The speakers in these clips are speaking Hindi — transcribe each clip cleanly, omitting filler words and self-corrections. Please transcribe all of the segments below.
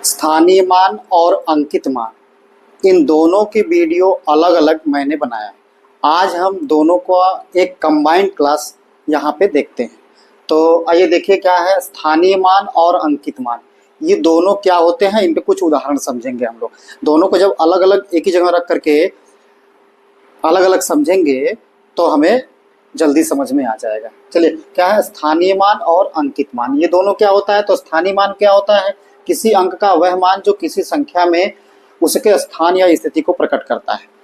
स्थानीय मान और अंकित मान, इन दोनों की वीडियो अलग अलग मैंने बनाया है। आज हम दोनों को एक कंबाइंड क्लास यहाँ पे देखते हैं। तो आइए देखिए क्या है स्थानीय मान और अंकित मान, ये दोनों क्या होते हैं, इन पे कुछ उदाहरण समझेंगे हम लोग। दोनों को जब अलग अलग एक ही जगह रख करके अलग अलग समझेंगे तो हमें जल्दी समझ में आ जाएगा। चलिए क्या है स्थानीय मान और अंकित मान, ये दोनों क्या होता है। तो स्थानीय मान क्या होता है, किसी अंक का वह मान जो किसी संख्या में उसके स्थान या स्थिति को प्रकट करता है।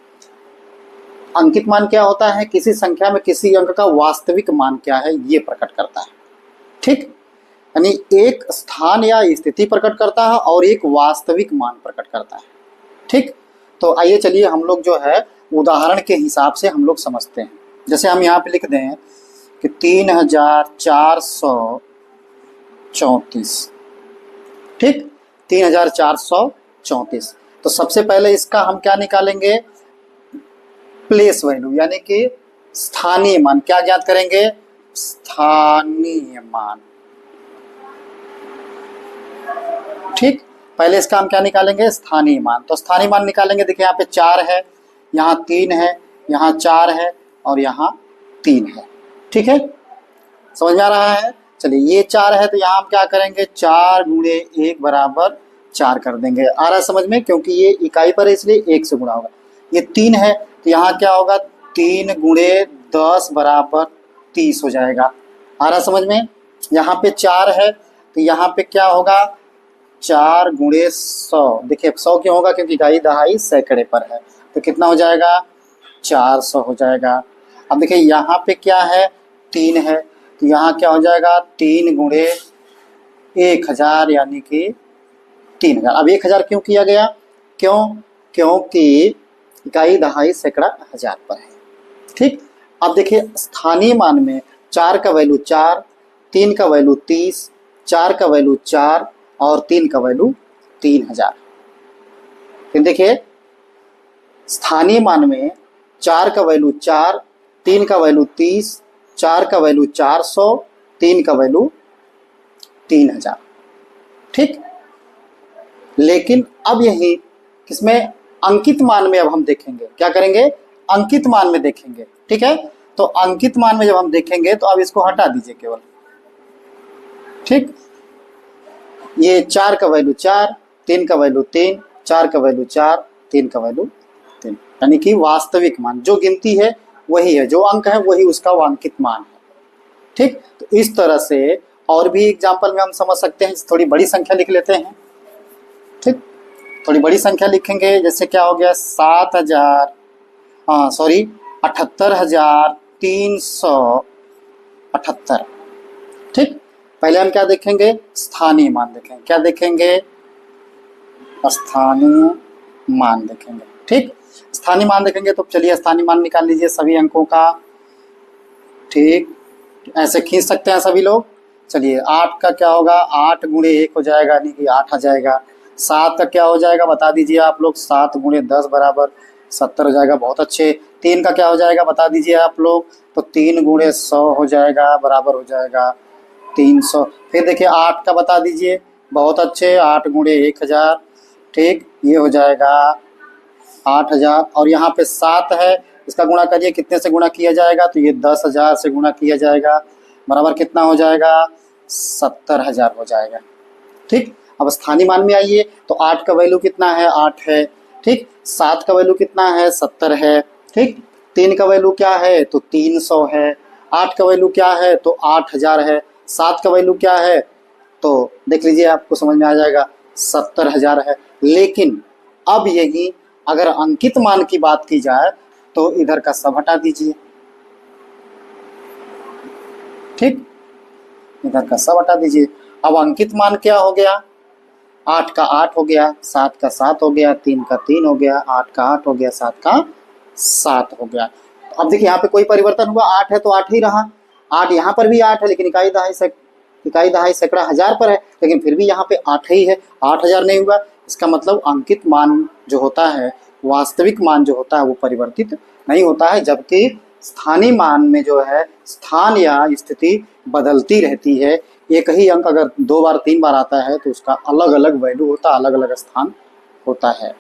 अंकित मान क्या होता है, किसी संख्या में किसी अंक का वास्तविक मान क्या है ये प्रकट करता है। ठीक, यानी एक स्थान या स्थिति प्रकट करता है और एक वास्तविक मान प्रकट करता है। ठीक, तो आइए चलिए हम लोग जो है उदाहरण के हिसाब से हम लोग समझते हैं। जैसे हम यहाँ पे लिख दें कि 3434। ठीक, 3434। तो सबसे पहले इसका हम क्या निकालेंगे, प्लेस वैल्यू, यानी कि स्थानीय मान। क्या ज्ञात करेंगे, स्थानीय मान। ठीक, पहले इसका हम क्या निकालेंगे, स्थानीय मान। तो स्थानीय मान निकालेंगे, देखिए यहाँ पे 4 है, यहाँ 3 है, यहाँ 4 है और यहाँ 3 है। ठीक है, समझ में आ रहा है। चलिए ये 4 है तो यहाँ हम क्या करेंगे, 4 गुणे 1 बराबर 4 कर देंगे। आ रहा है समझ में, क्योंकि ये इकाई पर है इसलिए 1 से गुणा होगा। ये 3 है तो यहाँ क्या होगा, 3 गुणे 10 बराबर 30 हो जाएगा। आ रहा समझ में। यहाँ पे 4 है तो यहाँ पे क्या होगा, 4 गुणे 100। देखिए 100 क्यों होगा, क्योंकि इकाई दहाई सैकड़े पर है। तो कितना हो जाएगा, 400 हो जाएगा। अब देखिए यहाँ पे क्या है, 3 है तो यहाँ क्या हो जाएगा, 3 गुणे 1000 यानी कि 3000। अब 1000 क्यों किया गया, क्योंकि इकाई दहाई सैकड़ा हजार पर है। ठीक, अब देखिए स्थानीय मान में 4 का वैल्यू 4, 3 का वैल्यू 30, 4 का वैल्यू 4 और 3 का वैल्यू 3000। फिर देखिए स्थानीय मान में 4 का वैल्यू 4, 3 का वैल्यू 30, 4 का वैल्यू 400, 3 का वैल्यू 3000। ठीक, लेकिन अब यही किसमें, अंकित मान में अब हम देखेंगे। क्या करेंगे, अंकित मान में देखेंगे। ठीक है, तो अंकित मान में जब हम देखेंगे तो अब इसको हटा दीजिए केवल। ठीक, ये 4 का वैल्यू 4, 3 का वैल्यू 3, 4 का वैल्यू 4, 3 का वैल्यू 3, यानी कि वास्तविक मान जो गिनती है वही है, जो अंक है वही उसका अंकित मान है। ठीक, तो इस तरह से और भी एग्जाम्पल में हम समझ सकते हैं। थोड़ी बड़ी संख्या लिख लेते हैं। ठीक, थोड़ी बड़ी संख्या लिखेंगे, जैसे क्या हो गया, 7,378। ठीक, पहले हम क्या देखेंगे, स्थानीय मान देखेंगे। क्या देखेंगे, स्थानीय मान देखेंगे। ठीक, स्थानीय मान देखेंगे तो चलिए स्थानीय मान निकाल लीजिए सभी अंकों का। ठीक, ऐसे खींच सकते हैं सभी लोग। चलिए 8 का क्या होगा, 8 गुणे 1 हो जाएगा, यानी कि 8 आ जाएगा। 7 का क्या हो जाएगा बता दीजिए आप लोग, 7 गुणे 10 बराबर 70 हो जाएगा। बहुत अच्छे। 3 का क्या हो जाएगा बता दीजिए आप लोग, तो 3 गुणे 100 हो जाएगा, बराबर हो जाएगा 300। फिर देखिए 8 का बता दीजिए, बहुत अच्छे, 8 गुणे 1000। ठीक, ये हो जाएगा 8000। और यहाँ पे 7 है, इसका गुणा करिए, कितने से गुणा किया जाएगा, तो ये 10,000 से गुणा किया जाएगा, बराबर कितना हो जाएगा, 70,000 हो जाएगा। ठीक, अब स्थानीय मान में आइए तो 8 का वैल्यू कितना है, 8 है। ठीक, 7 का वैल्यू कितना है, 70 है। ठीक, 3 का वैल्यू क्या है, तो 300 है। 8 का वैल्यू क्या है, तो 8000 है। 7 का वैल्यू क्या है, तो देख लीजिए आपको समझ में आ जाएगा, 70,000 है। लेकिन अब यही अगर अंकित मान की बात की जाए तो इधर का सब हटा दीजिए। ठीक, इधर का सब हटा दीजिए। अब अंकित मान क्या हो गया, 8 का 8 हो गया, 7 का 7 हो गया, 3 का 3 हो गया, 8 का 8 हो गया, 7 का 7 हो गया। अब देखिए यहाँ पे कोई परिवर्तन हुआ, 8 है तो 8 ही रहा। 8 यहाँ पर भी 8 है, लेकिन इकाई दहाई सैकड़ा हजार पर है, लेकिन फिर भी यहाँ पे 8 ही है, 8000 नहीं हुआ। इसका मतलब अंकित मान जो होता है, वास्तविक मान जो होता है वो परिवर्तित नहीं होता है, जबकि स्थानीय मान में जो है स्थान या स्थिति बदलती रहती है। एक ही अंक अगर 2 बार 3 बार आता है तो उसका अलग अलग वैल्यू होता है, अलग अलग स्थान होता है।